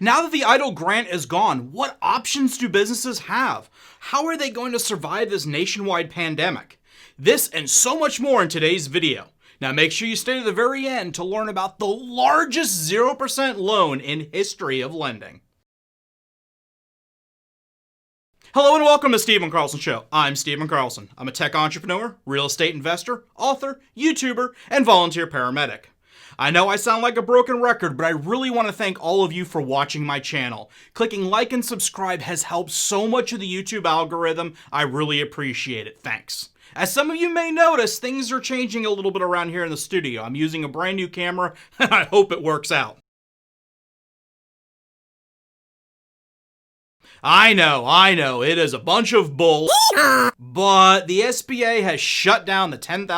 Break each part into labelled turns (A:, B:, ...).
A: Now that the EIDL grant is gone, what options do businesses have? How are they going to survive this nationwide pandemic? This and so much more in today's video. Now make sure you stay to the very end to learn about the largest 0% loan in history of lending. Hello and welcome to Stephen Carlson Show. I'm Stephen Carlson. I'm a tech entrepreneur, real estate investor, author, YouTuber, and volunteer paramedic. I know I sound like a broken record, but I really want to thank all of you for watching my channel. Clicking like and subscribe has helped so much of the YouTube algorithm. I really appreciate it. Thanks. As some of you may notice, things are changing a little bit around here in the studio. I'm using a brand new camera, and I hope it works out. I know, it is a bunch of bull, but the SBA has shut down the $10,000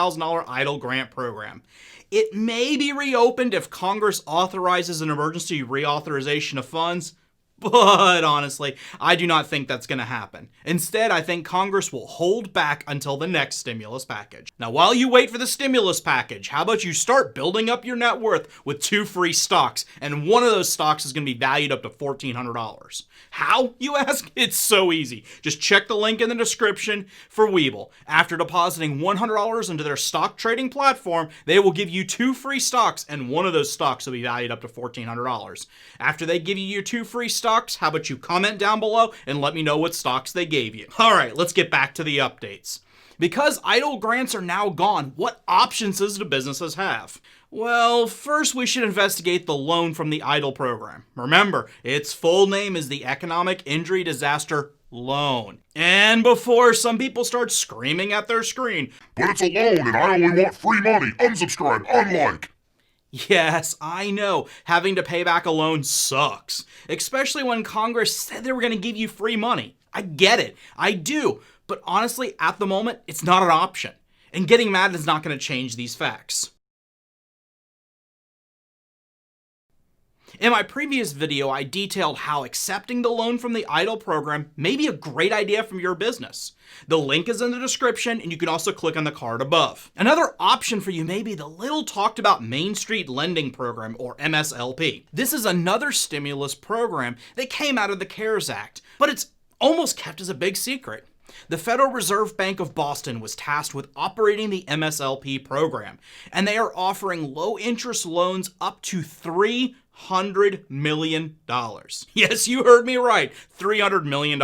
A: EIDL grant program. It may be reopened if Congress authorizes an emergency reauthorization of funds, but honestly, I do not think that's going to happen. Instead, I think Congress will hold back until the next stimulus package. Now, while you wait for the stimulus package, how about you start building up your net worth with 2 free stocks, and one of those stocks is going to be valued up to $1,400. How, you ask? It's so easy. Just check the link in the description for Webull. After depositing $100 into their stock trading platform, they will give you 2 free stocks, and one of those stocks will be valued up to $1,400. After they give you your 2 free stocks, how about you comment down below and let me know what stocks they gave you. All right, let's get back to the updates. Because EIDL grants are now gone, what options do businesses have? Well, first we should investigate the loan from the EIDL program. Remember, its full name is the Economic Injury Disaster Loan. And before some people start screaming at their screen,
B: "But it's a loan and I only want free money, unsubscribe, unlike."
A: Yes, I know, having to pay back a loan sucks. Especially when Congress said they were going to give you free money. I get it, I do. But honestly, at the moment, it's not an option. And getting mad is not going to change these facts. In my previous video, I detailed how accepting the loan from the EIDL program may be a great idea from your business. The link is in the description, and you can also click on the card above. Another option for you may be the little talked about Main Street Lending Program, or MSLP. This is another stimulus program that came out of the CARES Act, but it's almost kept as a big secret. The Federal Reserve Bank of Boston was tasked with operating the MSLP program, and they are offering low-interest loans up to $300 million. Yes, you heard me right, $300 million.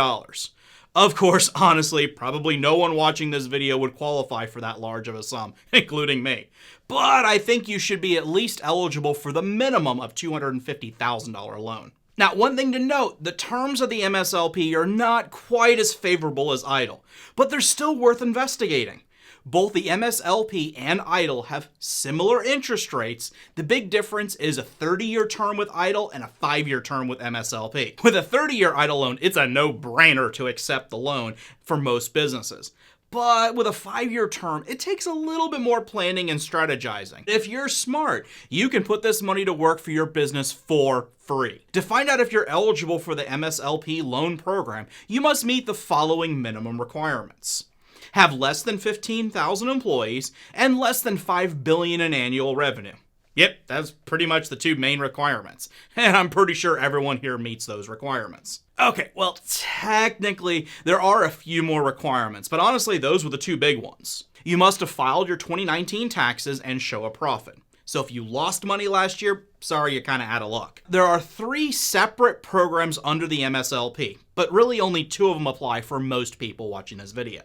A: Of course, honestly, probably no one watching this video would qualify for that large of a sum, including me. But I think you should be at least eligible for the minimum of $250,000 loan. Now, one thing to note, the terms of the MSLP are not quite as favorable as EIDL, but they're still worth investigating. Both the MSLP and EIDL have similar interest rates. The big difference is a 30-year term with EIDL and a 5-year term with MSLP. With a 30-year EIDL loan, it's a no-brainer to accept the loan for most businesses. But with a 5-year term, it takes a little bit more planning and strategizing. If you're smart, you can put this money to work for your business for free. To find out if you're eligible for the MSLP loan program, you must meet the following minimum requirements. Have less than 15,000 employees and less than $5 billion in annual revenue. Yep, that's pretty much the 2 main requirements. And I'm pretty sure everyone here meets those requirements. Okay, well, technically, there are a few more requirements, but honestly, those were the 2 big ones. You must have filed your 2019 taxes and show a profit. So if you lost money last year, sorry, you're kind of out of luck. There are 3 separate programs under the MSLP, but really only 2 of them apply for most people watching this video.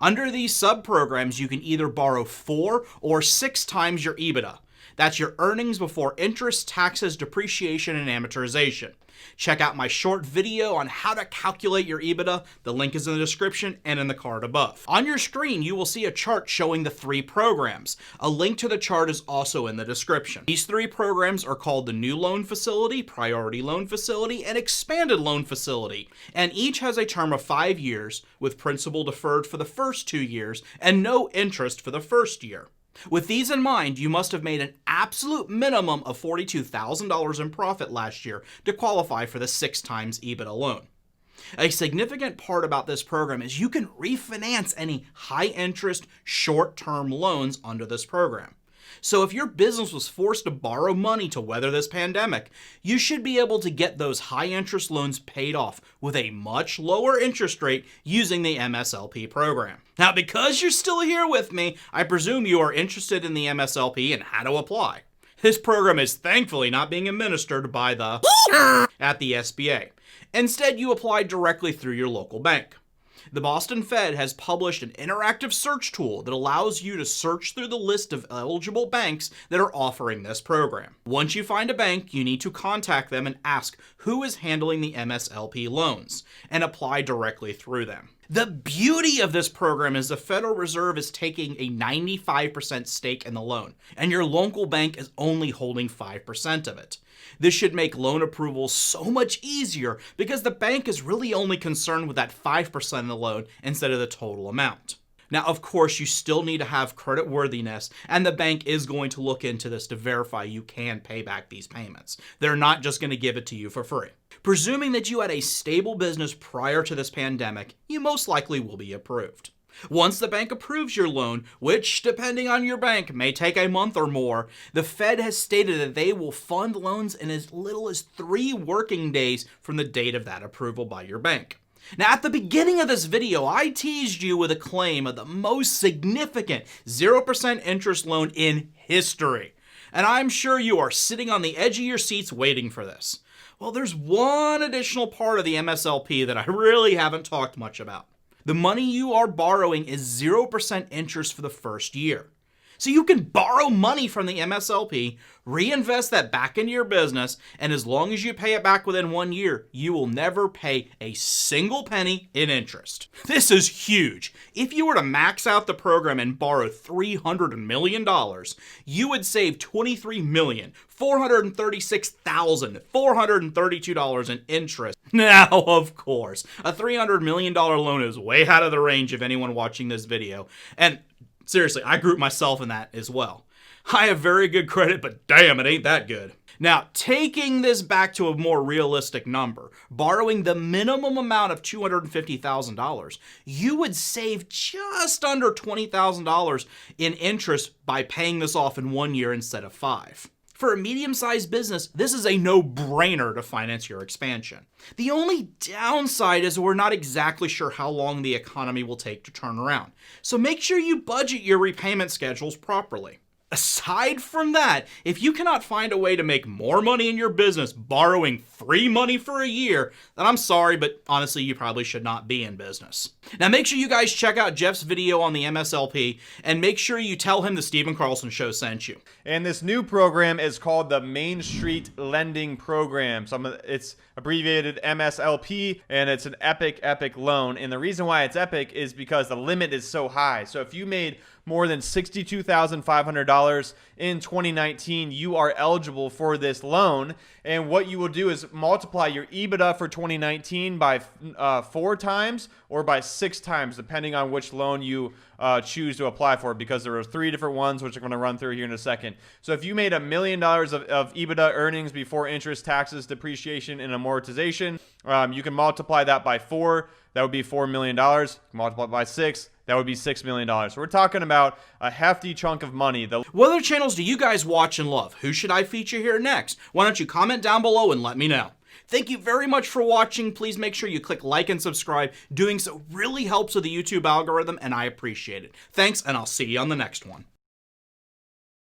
A: Under these sub-programs, you can either borrow 4 or 6 times your EBITDA. That's your earnings before interest, taxes, depreciation, and amortization. Check out my short video on how to calculate your EBITDA. The link is in the description and in the card above. On your screen, you will see a chart showing the 3 programs. A link to the chart is also in the description. These 3 programs are called the New Loan Facility, Priority Loan Facility, and Expanded Loan Facility, and each has a term of 5 years with principal deferred for the first 2 years and no interest for the first year. With these in mind, you must have made an absolute minimum of $42,000 in profit last year to qualify for the 6 times EBITDA loan. A significant part about this program is you can refinance any high-interest, short-term loans under this program. So if your business was forced to borrow money to weather this pandemic, you should be able to get those high interest loans paid off with a much lower interest rate using the MSLP program. Now, because you're still here with me, I presume you are interested in the MSLP and how to apply. This program is thankfully not being administered by the at the SBA. Instead, you apply directly through your local bank. The Boston Fed has published an interactive search tool that allows you to search through the list of eligible banks that are offering this program. Once you find a bank, you need to contact them and ask who is handling the MSLP loans and apply directly through them. The beauty of this program is the Federal Reserve is taking a 95% stake in the loan, and your local bank is only holding 5% of it. This should make loan approvals so much easier because the bank is really only concerned with that 5% of the loan instead of the total amount. Now, of course, you still need to have creditworthiness, and the bank is going to look into this to verify you can pay back these payments. They're not just going to give it to you for free. Presuming that you had a stable business prior to this pandemic, you most likely will be approved. Once the bank approves your loan, which, depending on your bank, may take a month or more, the Fed has stated that they will fund loans in as little as 3 working days from the date of that approval by your bank. Now, at the beginning of this video, I teased you with a claim of the most significant 0% interest loan in history. And I'm sure you are sitting on the edge of your seats waiting for this. Well, there's one additional part of the MSLP that I really haven't talked much about. The money you are borrowing is 0% interest for the first year. So you can borrow money from the MSLP, reinvest that back into your business, and as long as you pay it back within 1 year, you will never pay a single penny in interest. This is huge. If you were to max out the program and borrow $300 million, you would save $23,436,432 in interest. Now, of course, a $300 million loan is way out of the range of anyone watching this video, and seriously, I group myself in that as well. I have very good credit, but damn, it ain't that good. Now, taking this back to a more realistic number, borrowing the minimum amount of $250,000, you would save just under $20,000 in interest by paying this off in 1 year instead of 5. For a medium-sized business, this is a no-brainer to finance your expansion. The only downside is we're not exactly sure how long the economy will take to turn around, so make sure you budget your repayment schedules properly. Aside from that, if you cannot find a way to make more money in your business borrowing free money for a year, then I'm sorry, but honestly, you probably should not be in business. Now, make sure you guys check out Jeff's video on the MSLP, and make sure you tell him the Stephen Carlson Show sent you.
C: And this new program is called the Main Street Lending Program. It's abbreviated MSLP, and it's an epic loan. And the reason why it's epic is because the limit is so high. So if you made more than $62,500 in 2019, you are eligible for this loan. And what you will do is multiply your EBITDA for 2019 by 4 times or by 6 times, depending on which loan you choose to apply for, because there are 3 different ones, which I'm going to run through here in a second. So if you made $1 million of EBITDA earnings before interest, taxes, depreciation, and amortization, you can multiply that by 4. That would be $4 million. Multiply by 6. That would be $6 million. So we're talking about a hefty chunk of money.
A: What other channels do you guys watch and love? Who should I feature here next? Why don't you comment down below and let me know. Thank you very much for watching. Please make sure you click like and subscribe. Doing so really helps with the YouTube algorithm, and I appreciate it. Thanks, and I'll see you on the next one.